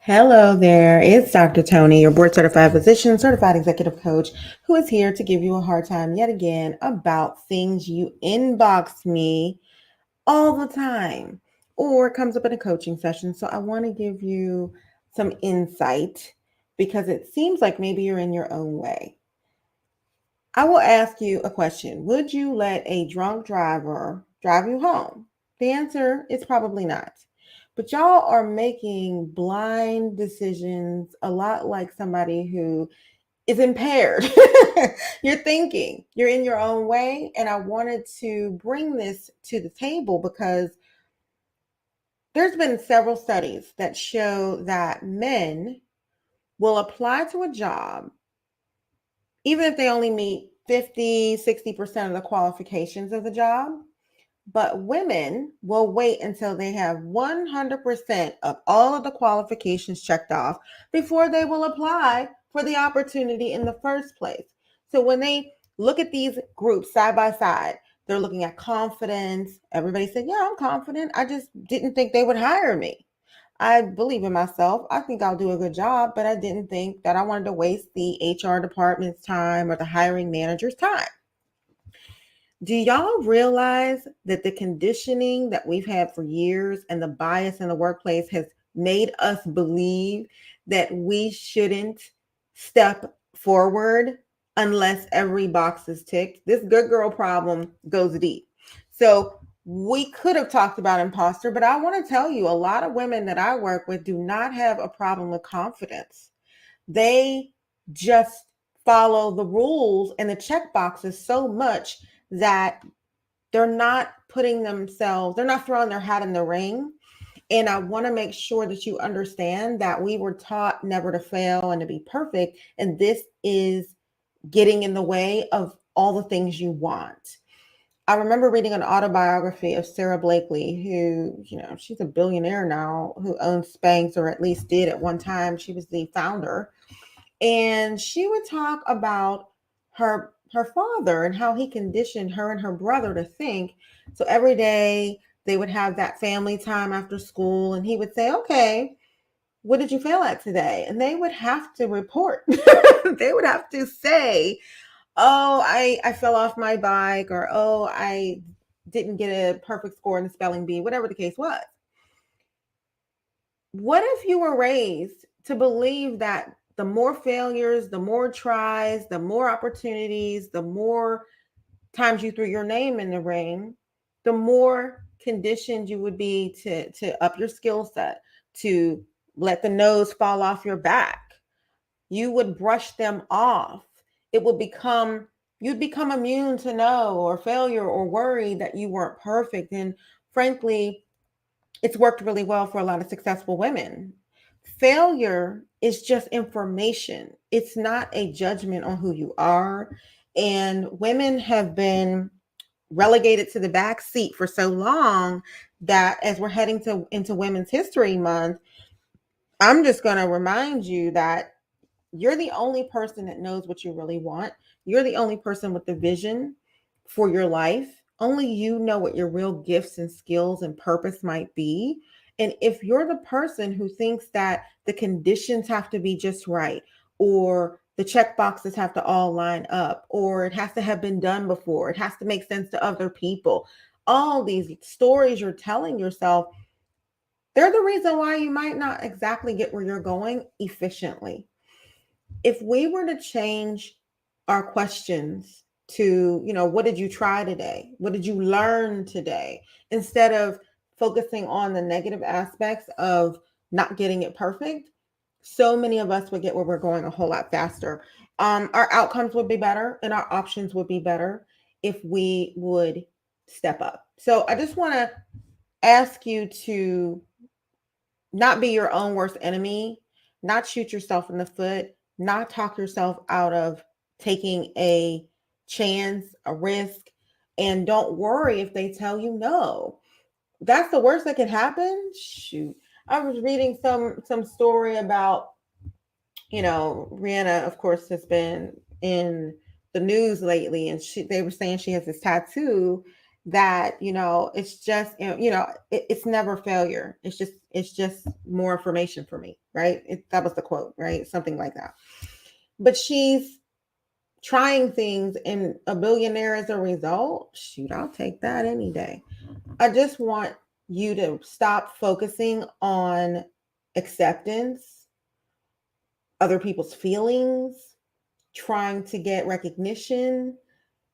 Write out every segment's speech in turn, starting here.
Hello there, it's Dr. Tony, your board certified physician, certified executive coach, who is here to give you a hard time yet again about things you inbox me all the time or it comes up in a coaching session. So I want to give you some insight because it seems like maybe you're in your own way. I will ask you a question. Would you let a drunk driver drive you home? The answer is probably not. But y'all are making blind decisions a lot like somebody who is impaired. You're thinking, you're in your own way. And I wanted to bring this to the table because there's been several studies that show that men will apply to a job even if they only meet 50, 60% of the qualifications of the job. But women will wait until they have 100% of all of the qualifications checked off before they will apply for the opportunity in the first place. So when they look at these groups side by side, they're looking at confidence. Everybody said, yeah, I'm confident. I just didn't think they would hire me. I believe in myself. I think I'll do a good job, but I didn't think that I wanted to waste the HR department's time or the hiring manager's time. Do y'all realize that the conditioning that we've had for years and the bias in the workplace has made us believe that we shouldn't step forward unless every box is ticked? This good girl problem goes deep. So we could have talked about imposter, but I want to tell you a lot of women that I work with do not have a problem with confidence. They just follow the rules and the check boxes so much that they're not throwing their hat in the ring. And I want to make sure that you understand that we were taught never to fail and to be perfect. And this is getting in the way of all the things you want. I remember reading an autobiography of Sarah Blakely, who, she's a billionaire now, who owns Spanx, or at least did at one time. She was the founder. And she would talk about her father and how he conditioned her and her brother to think. So every day they would have that family time after school, and he would say, okay, what did you fail at today? And they would have to report. They would have to say, oh, I fell off my bike, or oh, I didn't get a perfect score in the spelling bee, whatever the case was. What if you were raised to believe that the more failures, the more tries, the more opportunities, the more times you threw your name in the ring, the more conditioned you would be to up your skill set, to let the nose fall off your back? You would brush them off. It would become You'd become immune to no or failure or worry that you weren't perfect. And frankly, it's worked really well for a lot of successful women. Failure is just information, it's not a judgment on who you are. And women have been relegated to the back seat for so long that as we're heading into Women's History Month, I'm just going to remind you that you're the only person that knows what you really want. You're the only person with the vision for your life. Only you know what your real gifts and skills and purpose might be. And if you're the person who thinks that the conditions have to be just right, or the check boxes have to all line up, or it has to have been done before, it has to make sense to other people, all these stories you're telling yourself, they're the reason why you might not exactly get where you're going efficiently. If we were to change our questions to, what did you try today? What did you learn today? Instead of focusing on the negative aspects of not getting it perfect, so many of us would get where we're going a whole lot faster. Our outcomes would be better and our options would be better if we would step up. So I just want to ask you to not be your own worst enemy, not shoot yourself in the foot, not talk yourself out of taking a chance, a risk, and don't worry if they tell you no. That's the worst that could happen. Shoot. I was reading some story about, Rihanna, of course, has been in the news lately, and they were saying she has this tattoo that, it's just, it's never failure. It's just more information for me, right? That was the quote, right? Something like that. But she's trying things and a billionaire as a result. Shoot, I'll take that any day. I just want you to stop focusing on acceptance, other people's feelings, trying to get recognition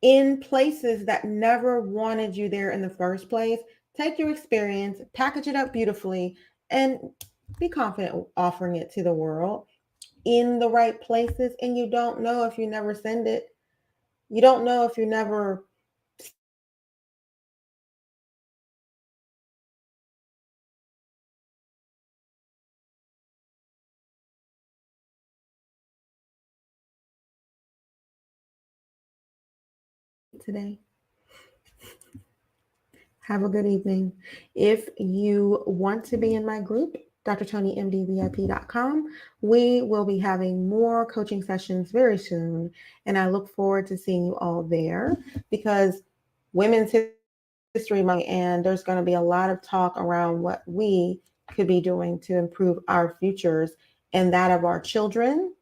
in places that never wanted you there in the first place. Take your experience, package it up beautifully, and be confident offering it to the world in the right places. And you don't know if you never send it. You don't know if you never today. Have a good evening. If you want to be in my group, drtonymdvip.com, we will be having more coaching sessions very soon. And I look forward to seeing you all there because Women's History Month, and there's going to be a lot of talk around what we could be doing to improve our futures and that of our children,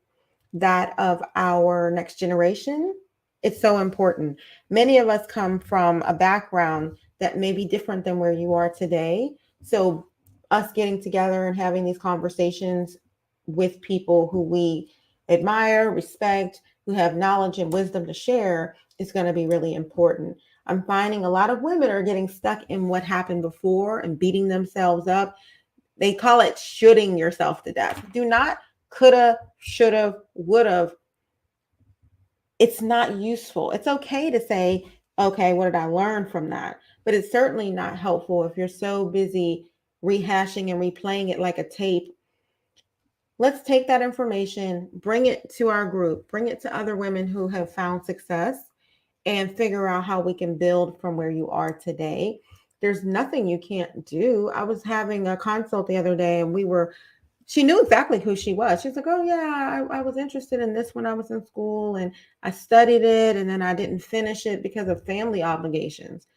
that of our next generation. It's so important. Many of us come from a background that may be different than where you are today. So, us getting together and having these conversations with people who we admire, respect, who have knowledge and wisdom to share is going to be really important. I'm finding a lot of women are getting stuck in what happened before and beating themselves up. They call it shooting yourself to death. Do not coulda, shoulda, woulda. It's not useful. It's okay to say, okay, what did I learn from that? But it's certainly not helpful if you're so busy rehashing and replaying it like a tape. Let's take that information, bring it to our group, bring it to other women who have found success, and figure out how we can build from where you are today. There's nothing you can't do. I was having a consult the other day and she knew exactly who she was. She's like, oh yeah, I was interested in this when I was in school and I studied it and then I didn't finish it because of family obligations.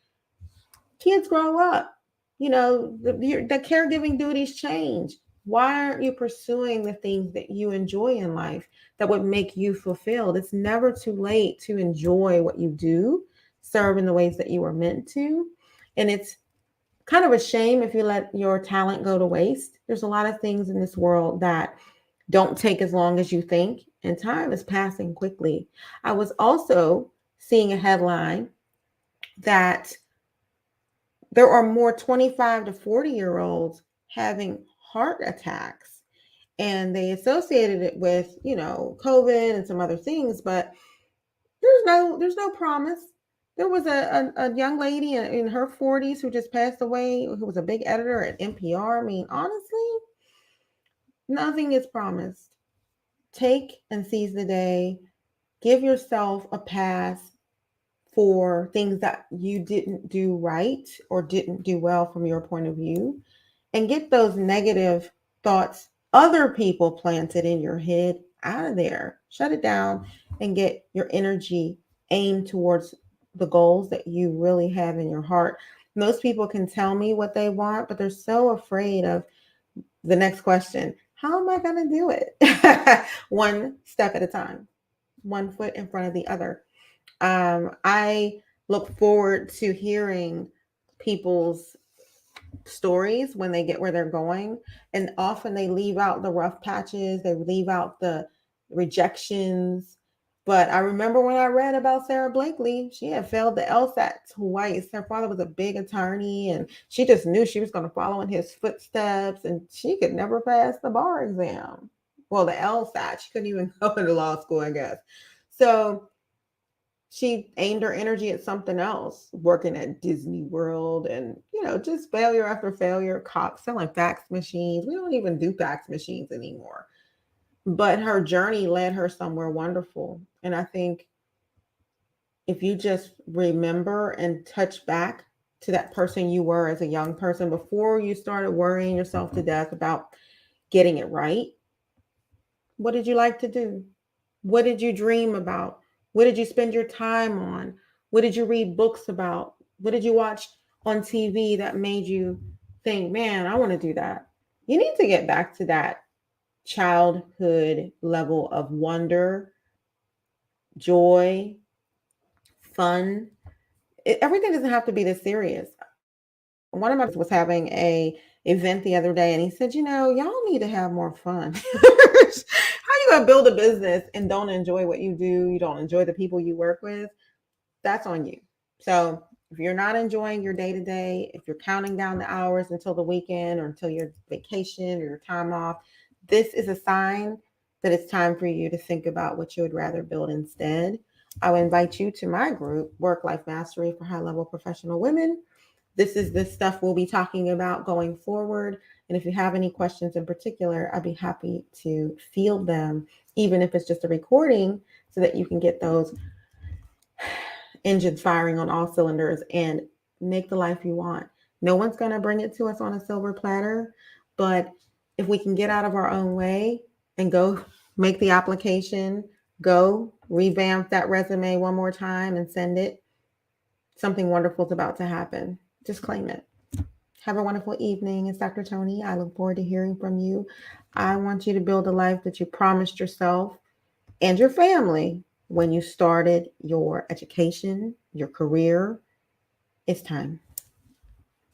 Kids grow up, the caregiving duties change. Why aren't you pursuing the things that you enjoy in life that would make you fulfilled? It's never too late to enjoy what you do, serve in the ways that you are meant to. And it's kind of a shame if you let your talent go to waste. There's a lot of things in this world that don't take as long as you think, and time is passing quickly. I was also seeing a headline that there are more 25 to 40-year-olds having heart attacks, and they associated it with, COVID and some other things, but there's no promise. There was a young lady in her 40s who just passed away, who was a big editor at NPR. I mean, honestly, nothing is promised. Take and seize the day. Give yourself a pass for things that you didn't do right or didn't do well from your point of view, and get those negative thoughts other people planted in your head out of there. Shut it down and get your energy aimed towards the goals that you really have in your heart. Most people can tell me what they want, but they're so afraid of the next question. How am I going to do it? One step at a time, one foot in front of the other. I look forward to hearing people's stories when they get where they're going. And often they leave out the rough patches, they leave out the rejections. But I remember when I read about Sarah Blakely, she had failed the LSAT twice. Her father was a big attorney, and she just knew she was going to follow in his footsteps, and she could never pass the bar exam. Well, the LSAT, she couldn't even go into law school, I guess. So she aimed her energy at something else, working at Disney World and, just failure after failure, cops selling fax machines. We don't even do fax machines anymore. But her journey led her somewhere wonderful. And I think if you just remember and touch back to that person you were as a young person before you started worrying yourself to death about getting it right, what did you like to do? What did you dream about? What did you spend your time on? What did you read books about? What did you watch on TV that made you think, man, I want to do that? You need to get back to that childhood level of wonder, joy, fun. Everything doesn't have to be this serious. One of my was having a event the other day, and he said, y'all need to have more fun. How you gonna build a business and don't enjoy what you do? You don't enjoy the people you work with? That's on you. So if you're not enjoying your day to day, if you're counting down the hours until the weekend or until your vacation or your time off, this is a sign that it's time for you to think about what you would rather build instead. I would invite you to my group, Work Life Mastery for High Level Professional Women. This is the stuff we'll be talking about going forward. And if you have any questions in particular, I'd be happy to field them, even if it's just a recording, so that you can get those engines firing on all cylinders and make the life you want. No one's going to bring it to us on a silver platter, but if we can get out of our own way and go make the application, go revamp that resume one more time and send it, something wonderful is about to happen. Just claim it. Have a wonderful evening. It's Dr. Tony. I look forward to hearing from you. I want you to build a life that you promised yourself and your family when you started your education, your career. It's time.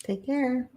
Take care.